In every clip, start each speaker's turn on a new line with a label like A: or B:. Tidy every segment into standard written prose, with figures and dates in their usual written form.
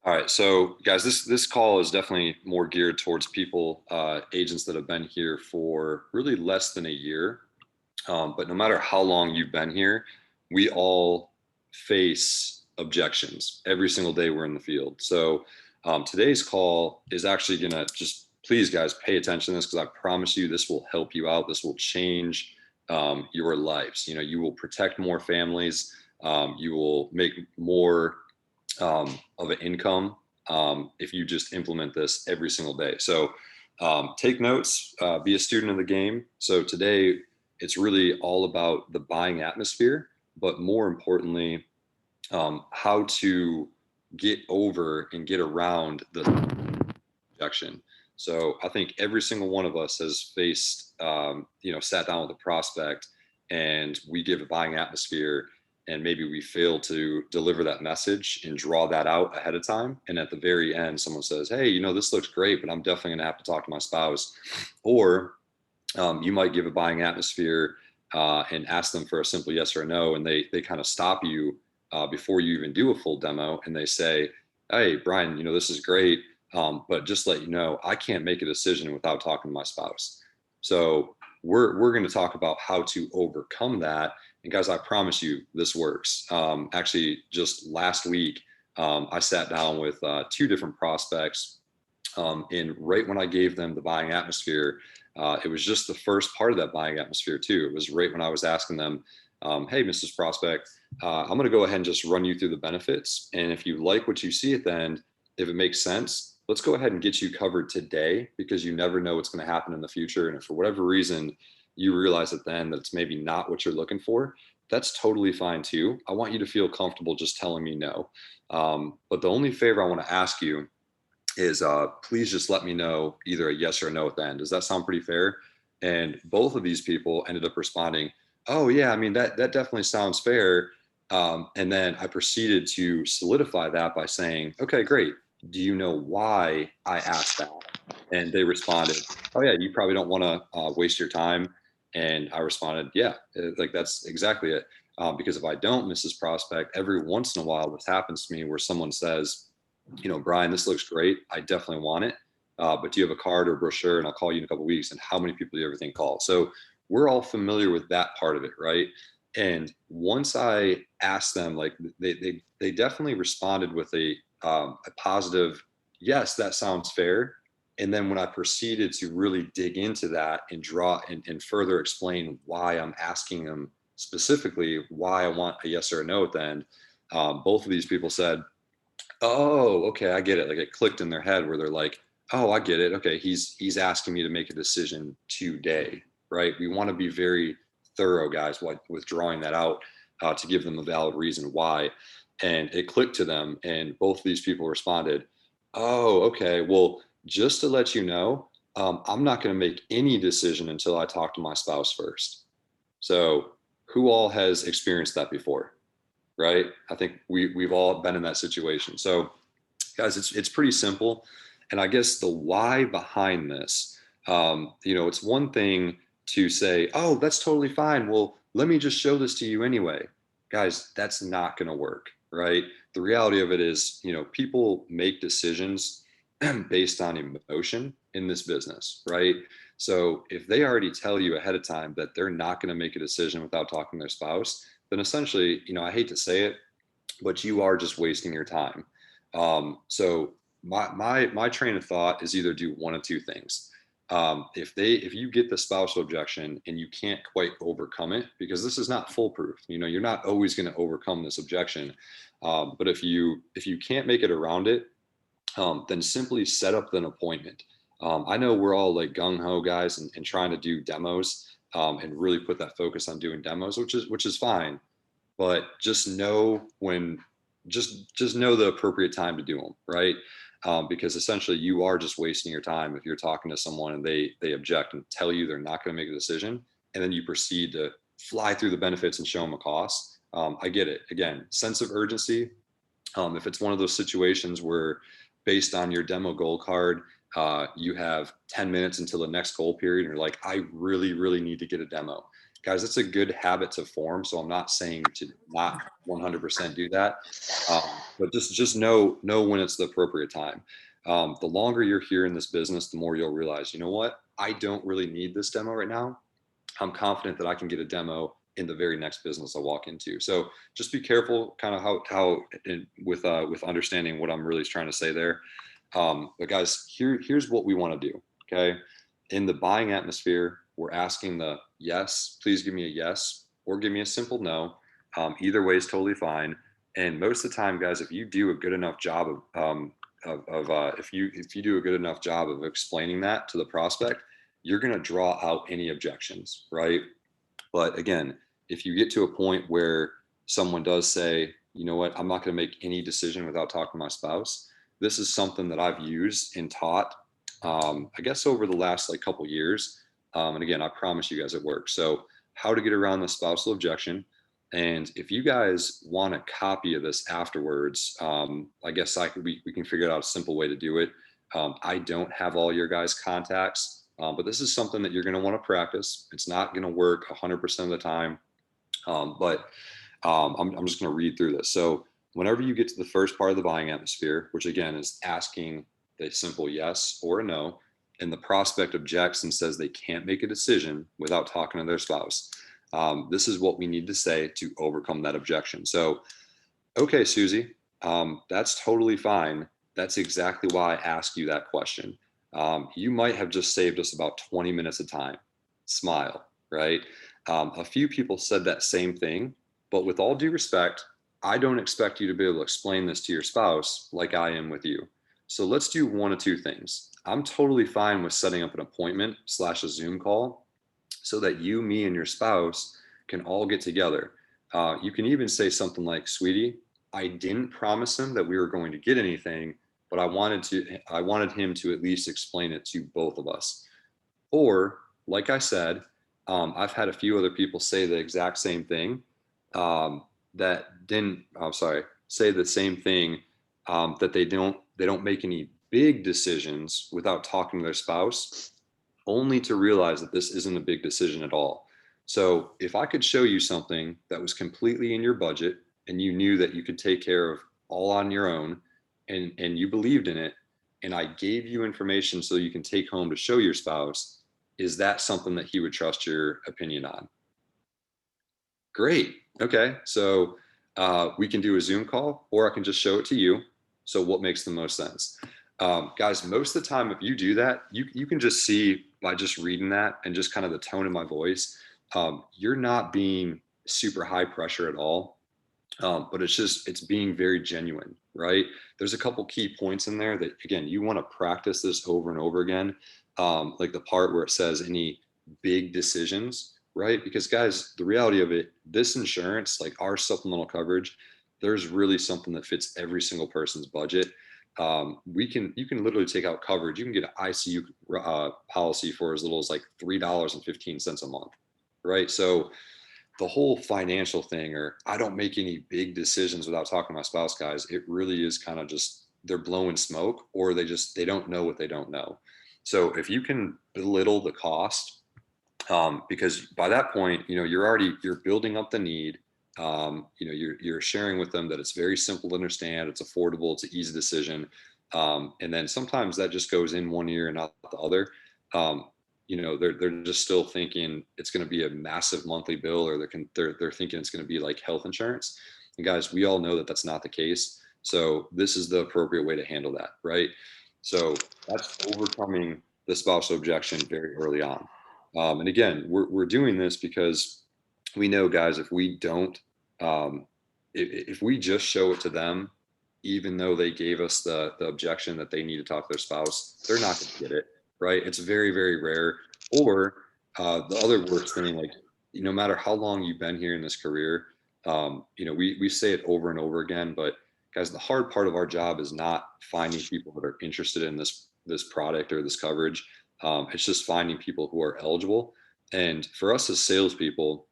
A: All right, so guys, this call is definitely more geared towards people, agents that have been here for really less than a year. But no matter how long you've been here, we all face objections every single day we're in the field. So today's call is actually gonna just please, guys, pay attention to this because I promise you this will help you out. This will change your lives. You know, you will protect more families. You will make more of an income if you just implement this every single day. So take notes, be a student of the game. So today it's really all about the buying atmosphere, but more importantly, how to get over and get around the objection. So I think every single one of us has faced, sat down with a prospect and we give a buying atmosphere and maybe we fail to deliver that message and draw that out ahead of time. And at the very end, someone says, hey, this looks great, but I'm definitely going to have to talk to my spouse. Or you might give a buying atmosphere and ask them for a simple yes or no. And they kind of stop you before you even do a full demo. And they say, hey, Bryan, this is great. But just let you know, I can't make a decision without talking to my spouse. So we're going to talk about how to overcome that. And guys, I promise you, this works. Actually, just last week, I sat down with two different prospects. And right when I gave them the buying atmosphere, it was just the first part of that buying atmosphere too. It was right when I was asking them, hey, Mrs. Prospect, I'm going to go ahead and just run you through the benefits. And if you like what you see at the end, if it makes sense, let's go ahead and get you covered today because you never know what's going to happen in the future. And if for whatever reason you realize at the end that it's maybe not what you're looking for, that's totally fine too. I want you to feel comfortable just telling me no. But the only favor I want to ask you is please just let me know either a yes or a no at the end. Does that sound pretty fair? And both of these people ended up responding, oh yeah, I mean, that definitely sounds fair. And then I proceeded to solidify that by saying, okay, great. Do you know why I asked that? And they responded, oh yeah, you probably don't want to waste your time. And I responded, yeah, like that's exactly it. Because if I don't, Mrs. Prospect, every once in a while, this happens to me where someone says, Bryan, this looks great. I definitely want it. But do you have a card or a brochure? And I'll call you in a couple of weeks. And how many people do you ever think call? So we're all familiar with that part of it, right? And once I asked them, like they definitely responded with a positive, yes, that sounds fair. And then when I proceeded to really dig into that and draw and further explain why I'm asking them specifically why I want a yes or a no at the end, both of these people said, oh, okay, I get it. Like it clicked in their head where they're like, oh, I get it. Okay, he's asking me to make a decision today, right? We want to be very thorough, guys, with drawing that out to give them a valid reason why. And it clicked to them, and both of these people responded, oh, okay. Well, just to let you know, I'm not going to make any decision until I talk to my spouse first. So, who all has experienced that before? Right? I think we've all been in that situation. So, guys, it's pretty simple, and I guess the why behind this, it's one thing to say, oh, that's totally fine. Well, let me just show this to you anyway, guys. That's not going to work, right? The reality of it is, people make decisions based on emotion in this business, right? So if they already tell you ahead of time that they're not going to make a decision without talking to their spouse, then essentially, I hate to say it, but you are just wasting your time. So my train of thought is either do one of two things. If you get the spousal objection and you can't quite overcome it, because this is not foolproof, you're not always going to overcome this objection. But if you can't make it around it, then simply set up an appointment. I know we're all like gung ho guys and trying to do demos and really put that focus on doing demos, which is fine. But just know when, just know the appropriate time to do them, right? Because essentially you are just wasting your time if you're talking to someone and they object and tell you they're not going to make a decision, and then you proceed to fly through the benefits and show them a cost. I get it. Again, sense of urgency. If it's one of those situations where based on your demo goal card, you have 10 minutes until the next goal period, and you're like, I really, really need to get a demo. Guys, it's a good habit to form. So I'm not saying to not 100% do that. but just know when it's the appropriate time. The longer you're here in this business, the more you'll realize, you know what, I don't really need this demo right now. I'm confident that I can get a demo in the very next business I walk into. So just be careful, kind of with understanding what I'm really trying to say there. But guys, here's what we want to do. Okay, in the buying atmosphere, we're asking the yes, please give me a yes, or give me a simple no. Either way is totally fine. And most of the time, guys, if you do a good enough job if you do a good enough job of explaining that to the prospect, you're going to draw out any objections, right? But again, if you get to a point where someone does say, you know what, I'm not going to make any decision without talking to my spouse. This is something that I've used and taught, I guess, over the last like couple years. And again, I promise you guys it works. So how to get around the spousal objection. And if you guys want a copy of this afterwards, I guess we can figure out a simple way to do it. I don't have all your guys' contacts, but this is something that you're going to want to practice. It's not going to work 100% of the time, but I'm just going to read through this. So whenever you get to the first part of the buying atmosphere, which again is asking a simple yes or a no, and the prospect objects and says they can't make a decision without talking to their spouse, this is what we need to say to overcome that objection. So, okay, Susie, that's totally fine. That's exactly why I asked you that question. You might have just saved us about 20 minutes of time. Smile, right? A few people said that same thing, but with all due respect, I don't expect you to be able to explain this to your spouse like I am with you. So let's do one of two things. I'm totally fine with setting up an appointment / a Zoom call so that you, me, and your spouse can all get together. You can even say something like, "Sweetie, I didn't promise him that we were going to get anything, but I wanted him to at least explain it to both of us." Or, like I said, I've had a few other people say the exact same thing. That didn't. I'm sorry. Say the same thing. That they don't make any big decisions without talking to their spouse, only to realize that this isn't a big decision at all. So if I could show you something that was completely in your budget and you knew that you could take care of all on your own, and you believed in it, and I gave you information so you can take home to show your spouse, is that something that he would trust your opinion on? Great. Okay. So we can do a Zoom call, or I can just show it to you. So what makes the most sense? Guys, most of the time, if you do that, you can just see by just reading that and just kind of the tone of my voice, you're not being super high pressure at all. But it's being very genuine, right? There's a couple key points in there that, again, you want to practice this over and over again. Like the part where it says any big decisions, right? Because guys, the reality of it, this insurance, like our supplemental coverage, there's really something that fits every single person's budget. You can literally take out coverage. You can get an ICU policy for as little as like $3.15 a month, right? So the whole financial thing, or I don't make any big decisions without talking to my spouse, guys, it really is kind of just they're blowing smoke, or they don't know what they don't know. So if you can belittle the cost, because by that point, you're building up the need. You're sharing with them that it's very simple to understand, it's affordable, it's an easy decision, and then sometimes that just goes in one ear and not the other. They're just still thinking it's going to be a massive monthly bill, or they're thinking it's going to be like health insurance. And guys, we all know that that's not the case. So this is the appropriate way to handle that, right? So that's overcoming the spousal objection very early on. And again, we're doing this because we know, guys, if we don't, if we just show it to them, even though they gave us the objection that they need to talk to their spouse, they're not going to get it, right? It's very, very rare. Or the other worst thing, like, no matter how long you've been here in this career, we say it over and over again, but guys, the hard part of our job is not finding people that are interested in this product or this coverage. It's just finding people who are eligible. And for us as salespeople,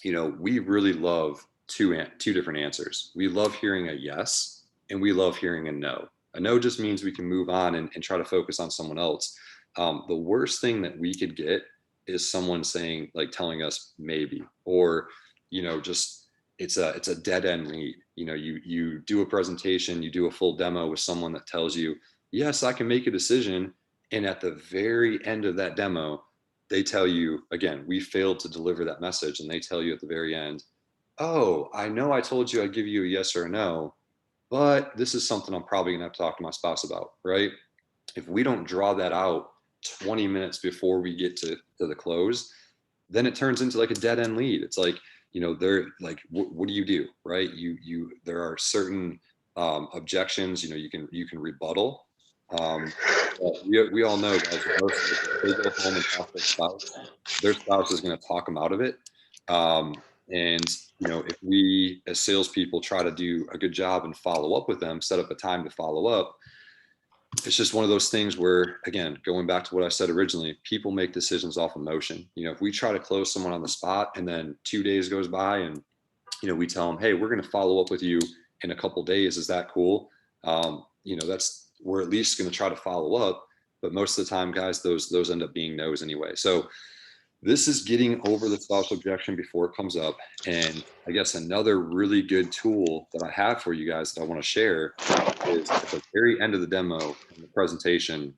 A: we really love two different answers. We love hearing a yes, and we love hearing a no. A no just means we can move on and try to focus on someone else. The worst thing that we could get is someone saying, like, telling us maybe, or just it's a dead end lead. You know, you do a presentation, you do a full demo with someone that tells you, yes, I can make a decision. And at the very end of that demo, they tell you, again, we failed to deliver that message. And they tell you at the very end, oh, I know I told you I'd give you a yes or a no, but this is something I'm probably gonna have to talk to my spouse about, right? If we don't draw that out 20 minutes before we get to the close, then it turns into like a dead end lead. It's like, you know, they're like, what do you do, right? There are certain objections, you know, you can rebuttal. We all know, guys, most of if they go home and talk to their spouse is going to talk them out of it. And you know, if we as salespeople try to do a good job and follow up with them, set up a time to follow up, it's just one of those things where, again, going back to what I said originally, people make decisions off emotion. You know, if we try to close someone on the spot and then 2 days goes by and, you know, we tell them, hey, we're going to follow up with you in a couple days. Is that cool? You know, we're at least going to try to follow up. But most of the time, guys, those end up being no's anyway. So this is getting over the spousal objection before it comes up. And I guess another really good tool that I have for you guys that I want to share is at the very end of the demo and the presentation.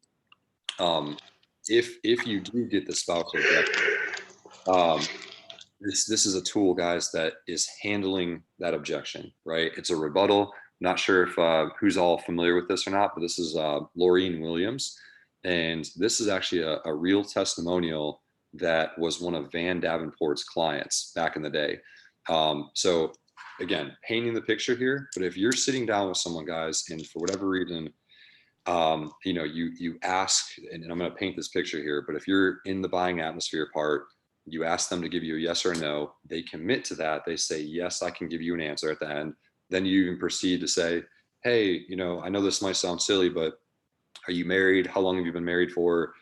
A: If you do get the spousal objection, this is a tool, guys, that is handling that objection, right? It's a rebuttal. Not sure if who's all familiar with this or not, but this is Laureen Williams. And this is actually a real testimonial that was one of Van Davenport's clients back in the day. So again, painting the picture here, but if you're sitting down with someone, guys, and for whatever reason, you know, you ask, and I'm going to paint this picture here, but if you're in the buying atmosphere part, you ask them to give you a yes or a no, they commit to that. They say, yes, I can give you an answer at the end. Then you even proceed to say, hey, you know, I know this might sound silly, but are you married? How long have you been married for?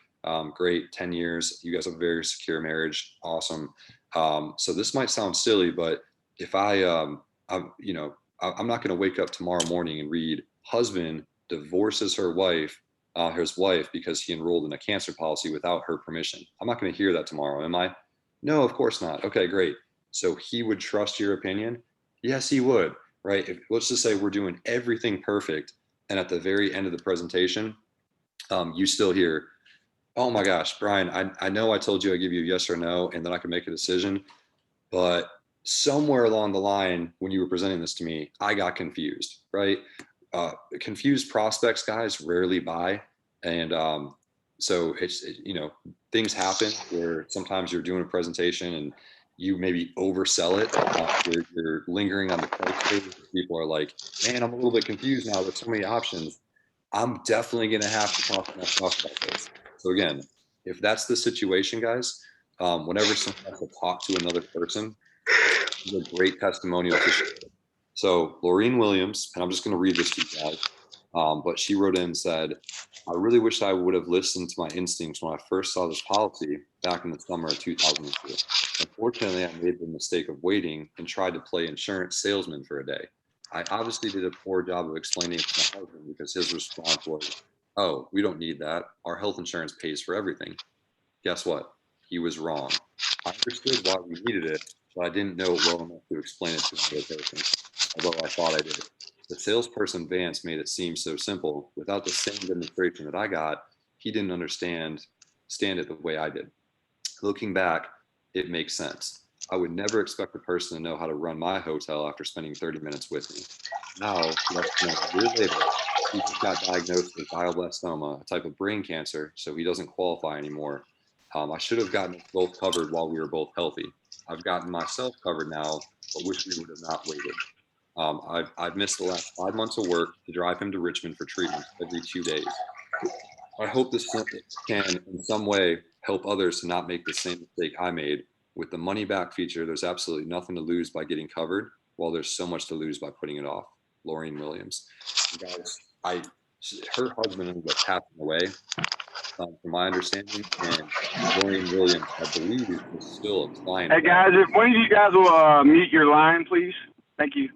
A: Great, 10 years. You guys have a very secure marriage. Awesome. So this might sound silly, but if you know, I'm not going to wake up tomorrow morning and read husband divorces his wife because he enrolled in a cancer policy without her permission. I'm not going to hear that tomorrow, am I? No, of course not. Okay, great. So he would trust your opinion? Yes, he would, right? Let's just say we're doing everything perfect, and at the very end of the presentation, you still hear, oh my gosh, Bryan, I know I told you I'd give you a yes or no, and then I can make a decision. But somewhere along the line, when you were presenting this to me, I got confused, right? Confused prospects, guys, rarely buy. And so you know, things happen where sometimes you're doing a presentation and you maybe oversell it. You're lingering on the price. People are like, man, I'm a little bit confused now. There's so many options. I'm definitely going to have to talk to my spouse about this. So again, if that's the situation, guys, whenever someone has to talk to another person, it's a great testimonial to share. So Laureen Williams, and I'm just going to read this to you guys, but she wrote in and said, I really wish I would have listened to my instincts when I first saw this policy back in the summer of 2002. Unfortunately, I made the mistake of waiting and tried to play insurance salesman for a day. I obviously did a poor job of explaining it to my husband because his response was, oh, we don't need that. Our health insurance pays for everything. Guess what? He was wrong. I understood why we needed it, but I didn't know it well enough to explain it to another person, although I thought I did. The salesperson Vance made it seem so simple. Without the same demonstration that I got, he didn't understand it the way I did. Looking back, it makes sense. I would never expect a person to know how to run my hotel after spending 30 minutes with me. Now, less than a year later, he just got diagnosed with glioblastoma, a type of brain cancer, so he doesn't qualify anymore. I should have gotten us both covered while we were both healthy. I've gotten myself covered now, but wish we would have not waited. I've missed the last 5 months of work to drive him to Richmond for treatment every 2 days. I hope this can, in some way, help others to not make the same mistake I made. With the money back feature, there's absolutely nothing to lose by getting covered, while there's so much to lose by putting it off. Laureen Williams. And guys, her husband ended up passing away, from my understanding, and Laureen Williams, I believe, is still a client.
B: Hey guys, if one of you guys will mute your line, please. Thank you.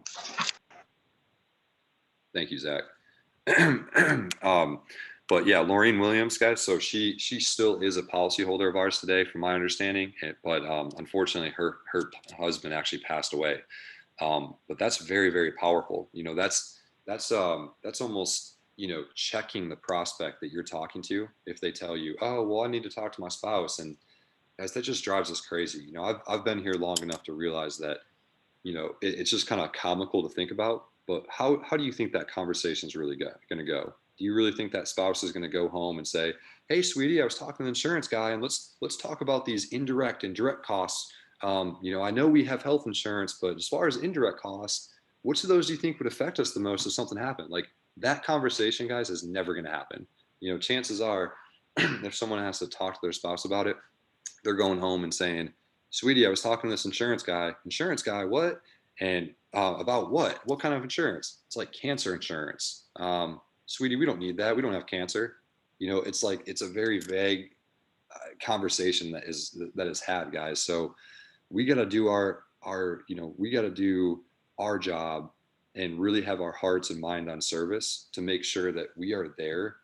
A: Thank you, Zach. But yeah, Laureen Williams, guys. So she still is a policyholder of ours today, from my understanding. But unfortunately, her husband actually passed away. But that's very, very powerful. That's almost, checking the prospect that you're talking to. If they tell you, oh, well, I need to talk to my spouse. And guys, that just drives us crazy. I've been here long enough to realize that, it's just kind of comical to think about, but how do you think that conversation is really going to go? Do you really think that spouse is going to go home and say, hey, sweetie, I was talking to the insurance guy, and let's talk about these indirect and direct costs. I know we have health insurance, but as far as indirect costs, which of those do you think would affect us the most if something happened? Like, that conversation, guys, is never going to happen. Chances are, if someone has to talk to their spouse about it, they're going home and saying, sweetie, I was talking to this insurance guy, what? And about what? What kind of insurance? It's like cancer insurance. Sweetie, we don't need that. We don't have cancer. It's like, it's a very vague conversation that is had, guys. So we got to do we got to do our job and really have our hearts and mind on service to make sure that we are there.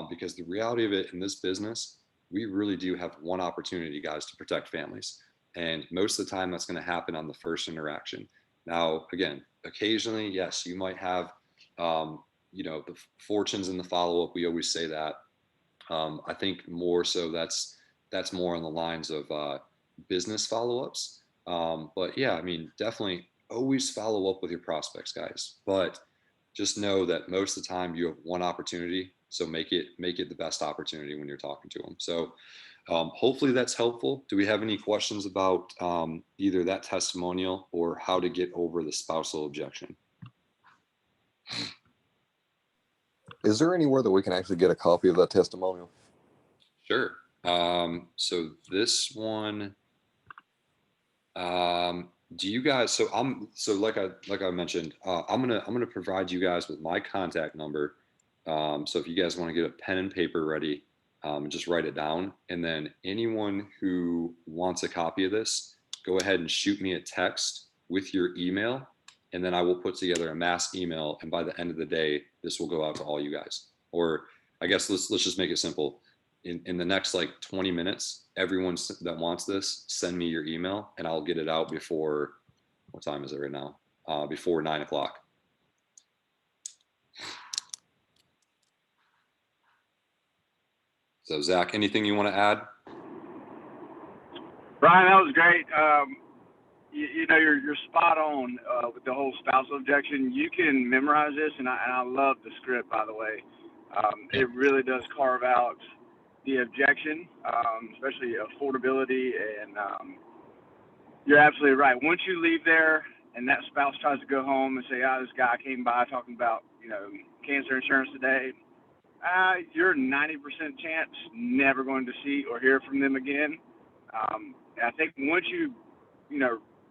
A: Because the reality of it in this business, we really do have one opportunity, guys, to protect families. And most of the time that's going to happen on the first interaction. Now, again, occasionally, yes, you might have, the fortunes in the follow-up. We always say that. I think more so that's more on the lines of business follow-ups. But yeah, I mean, definitely always follow up with your prospects, guys. But just know that most of the time you have one opportunity. So make it the best opportunity when you're talking to them. So hopefully that's helpful. Do we have any questions about either that testimonial or how to get over the spousal objection?
C: Is there anywhere that we can actually get a copy of that testimonial?
A: Sure. So this one, do you guys, so like I mentioned, I'm going to provide you guys with my contact number. So if you guys want to get a pen and paper ready, just write it down. And then anyone who wants a copy of this, go ahead and shoot me a text with your email. And then I will put together a mass email. And by the end of the day, this will go out to all you guys. Or I guess let's just make it simple. In the next like 20 minutes, everyone that wants this, send me your email and I'll get it out before, what time is it right now? Before 9 o'clock. So Zach, anything you want to add?
B: Bryan, that was great. You're spot on with the whole spousal objection. You can memorize this, and I love the script, by the way. It really does carve out the objection, especially affordability, and you're absolutely right. Once you leave there and that spouse tries to go home and say, this guy came by talking about, cancer insurance today, you're 90% chance never going to see or hear from them again. I think once you,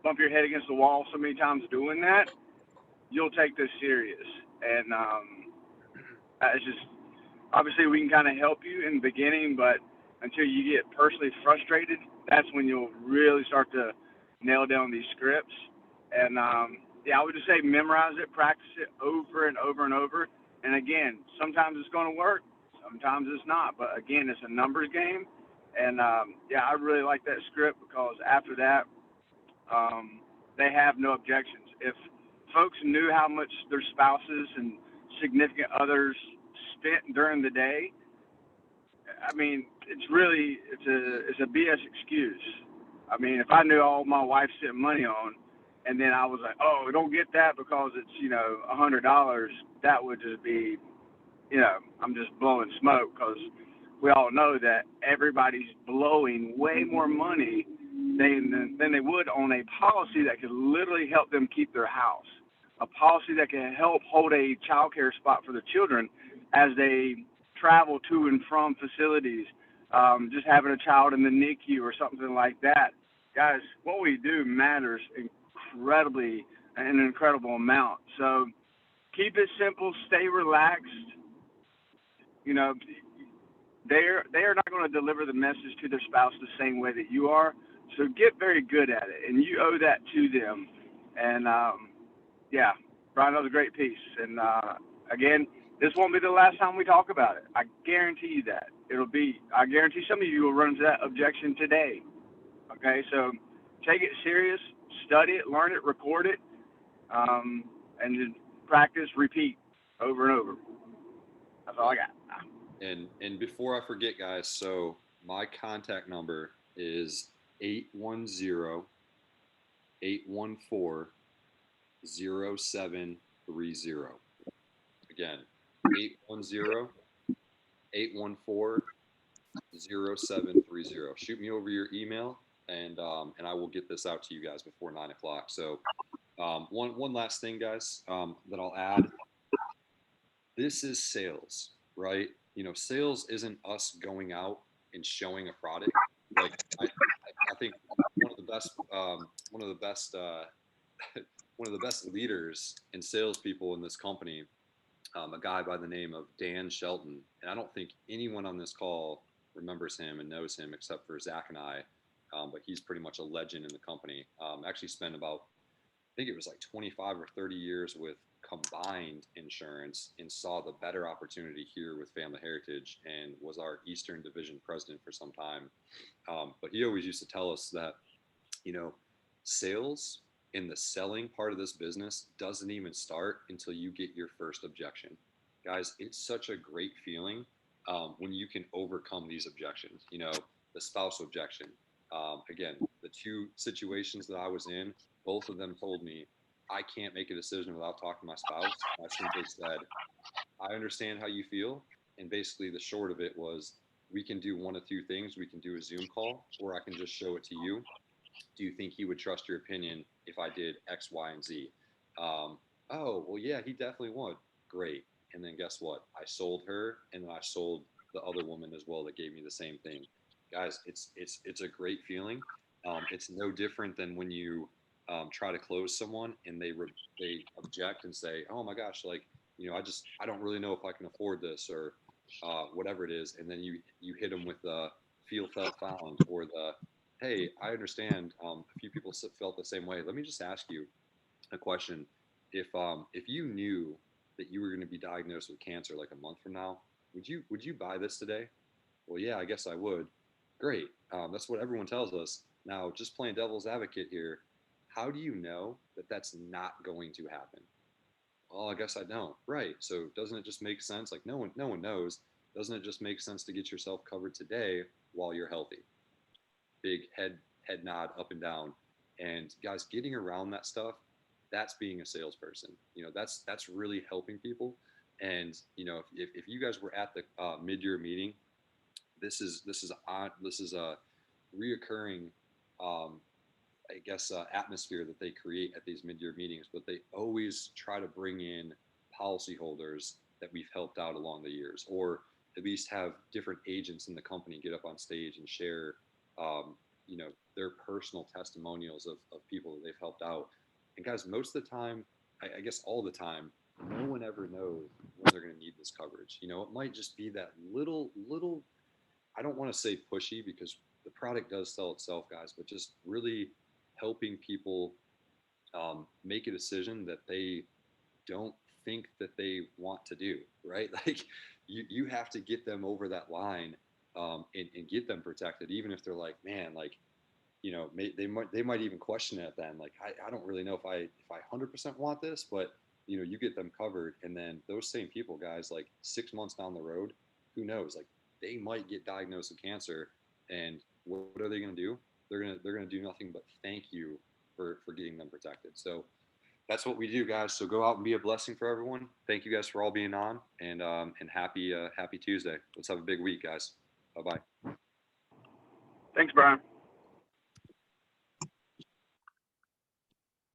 B: bump your head against the wall so many times doing that, you'll take this serious. And it's just, obviously we can kind of help you in the beginning, but until you get personally frustrated, that's when you'll really start to nail down these scripts. And I would just say memorize it, practice it over and over and over. And again, sometimes it's going to work, sometimes it's not. But again, it's a numbers game. And I really like that script because after that, they have no objections. If folks knew how much their spouses and significant others spent during the day, I mean, it's a BS excuse. I mean, if I knew all my wife spent money on, and then I was like, oh, don't get that because it's, $100, that would just be, I'm just blowing smoke, because we all know that everybody's blowing way more money than they would on a policy that could literally help them keep their house, a policy that can help hold a child care spot for the children as they travel to and from facilities, just having a child in the NICU or something like that. Guys, what we do matters an incredible amount. So keep it simple, stay relaxed. They are not going to deliver the message to their spouse the same way that you are. So get very good at it, and you owe that to them. And Bryan, that was a great piece. And again, this won't be the last time we talk about it. I guarantee you that. I guarantee some of you will run into that objection today. Okay, so take it serious, study it, learn it, record it, and just practice, repeat over and over. That's all I got.
A: And before I forget, guys, so my contact number is 810-814-0730. Again, 810-814-0730. Shoot me over your email, and I will get this out to you guys before 9 o'clock. So one last thing, guys, that I'll add. This is sales, right? You know, sales isn't us going out and showing a product. Like I think one of the best one of the best one of the best leaders and salespeople in this company, a guy by the name of Dan Shelton, and I don't think anyone on this call remembers him and knows him except for Zach and I, but he's pretty much a legend in the company. Actually spent about, I think it was like 25 or 30 years with combined insurance and saw the better opportunity here with Family Heritage and was our Eastern Division president for some time. But he always used to tell us that, you know, sales in the selling part of this business doesn't even start until you get your first objection. Guys, it's such a great feeling when you can overcome these objections. You know, the spousal objection. Again, the two situations that I was in, both of them told me I can't make a decision without talking to my spouse. I simply said, I understand how you feel. And basically, the short of it was, we can do one of two things. We can do a Zoom call, or I can just show it to you. Do you think he would trust your opinion if I did X, Y, and Z? Oh, well, yeah, he definitely would. Great. And then guess what? I sold her, and then I sold the other woman as well that gave me the same thing. Guys, it's a great feeling. It's no different than when you try to close someone and they object and say, oh my gosh, like, you know, I don't really know if I can afford this, or whatever it is, and then you hit them with the feel, felt, found, or the, hey, I understand. A few people felt the same way. Let me just ask you a question. If you knew that you were going to be diagnosed with cancer like a month from now, would you buy this today? Well, yeah, I guess I would. Great. That's what everyone tells us. Now, just playing devil's advocate here, how do you know that that's not going to happen? Well, I guess I don't. Right. So doesn't it just make sense? Like, no one knows. Doesn't it just make sense to get yourself covered today while you're healthy? Big head nod up and down. And guys, getting around that stuff, that's being a salesperson. You know, that's really helping people. And you know, if you guys were at the mid-year meeting, this is a reoccurring I guess atmosphere that they create at these mid-year meetings, but they always try to bring in policyholders that we've helped out along the years, or at least have different agents in the company get up on stage and share you know, their personal testimonials of people that they've helped out. And guys, most of the time, I guess all the time, no one ever knows when they're going to need this coverage. You know, it might just be that little, I don't want to say pushy, because the product does sell itself, guys, but just really helping people make a decision that they don't think that they want to do, right? Like, you have to get them over that line, and get them protected, even if they're like, man, like, you know, they might even question it then. Like, I don't really know if I 100% want this, but you know, you get them covered, and then those same people, guys, like 6 months down the road, who knows? Like, they might get diagnosed with cancer, and what are they going to do? They're going to do nothing but thank you for getting them protected. So that's what we do, guys. So go out and be a blessing for everyone. Thank you guys for all being on, and happy Tuesday. Let's have a big week, guys. Bye bye.
B: Thanks, Bryan.